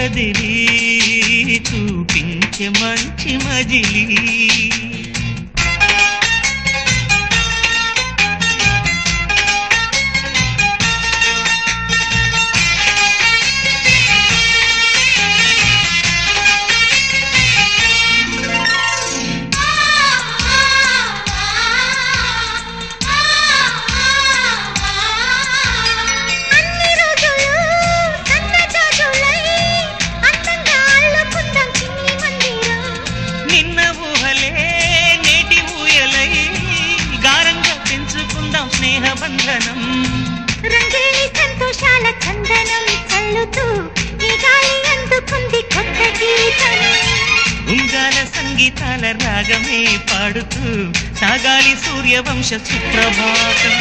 కదిలి చూపించే మంచి మజిలీ స్నేహబంధనం రంగేలి సంతోషాల చందనం చల్లుతూ ఈ గాలి అందుకుంది కొత్త గీతం ఉంగాల సంగీతాల రాగమే పాడుతూ సాగాలి సూర్యవంశ సుప్రభాతం